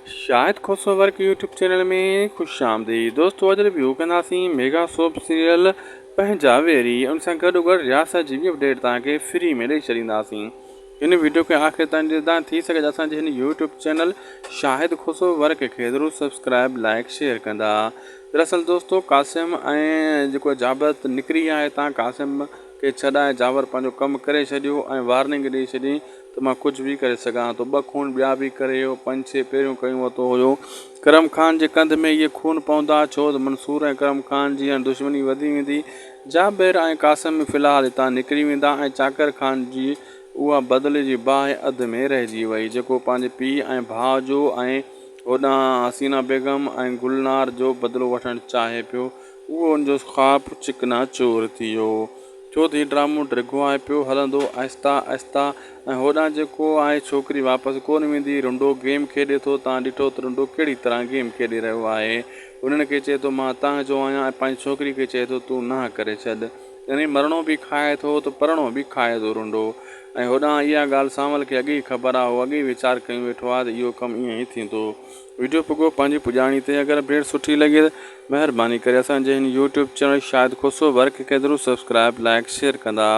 शाहिद खोसो work YouTube channel में खुश आमदीद। दोस्तों अॼु रिव्यू कंदासीं मेगा सोप सीरियल पंहिंजा वेरी। उन सां गॾोगॾु रियासत जी बि अपडेट तव्हांखे फ्री में ॾेई छॾींदासीं। हिन वीडियो खे आख़िर ताईं ॾिसंदा थी सघे त असांजे हिन यूट्यूब चैनल शाहिद खोसो वर्क खे ज़रूरु सब्सक्राइब लाइक शेयर कंदा। दरअसल दोस्तों क़ासिम ऐं जेको जाबत निकिरी आहे हितां, क़ासिम खे छॾाए जावर पंहिंजो कमु करे छॾियो ऐं वार्निंग ॾेई छॾी त मां कुझु बि करे सघां थो। 2 खून ॿिया बि करे 5-6 पहिरियों कयूं वरितो हुयो। करम ख़ान जे कंध में इहे खून पवंदा छो त मंसूर ऐं करम ख़ान जी दुश्मनी वधी वेंदी। जाबिर ऐं क़ासिम फ़िलहाल हितां निकिरी वेंदा ऐं चाकर ख़ान जी उहा बदिले जी बाहि अध में रहिजी वई, जेको पंहिंजे पीउ ऐं भाउ जो ऐं होॾां हसीना बेगम ऐं गुलनार जो बदिलो वठणु चाहे पियो। उहो हुनजो ख़्वाबु चिकना चूर थी वियो छो त हीउ ड्रामो डिघो आहे पियो हलंदो आहिस्ता आहिस्ता। ऐं होॾां जेको आहे छोकिरी वापसि कोन वेंदी। रुंडो गेम खेॾे थो, तव्हां ॾिठो त रुंडो कहिड़ी तरह गेम खेॾे रहियो आहे। उन्हनि खे चए थो मां तव्हांजो आहियां ऐं पंहिंजी छोकिरी खे चए थो तूं न करे छॾ। यानी मरणो बि खाए थो त परणो बि खाए थो रुंडो। ऐं होॾां इहा ॻाल्हि सांवल खे अॻे ई ख़बर आहे, उहो अॻे ई वीचार कयूं वेठो आहे त इहो कमु ईअं ई थींदो। वीडियो पुॻो पंहिंजी पुॼाणी ते। अगरि अपडेट सुठी लॻे त महिरबानी करे असांजे हिन यूट्यूब चैनल शाहिद खोसो वर्क खे ज़रूरु सब्सक्राइब लाइक शेयर कंदा।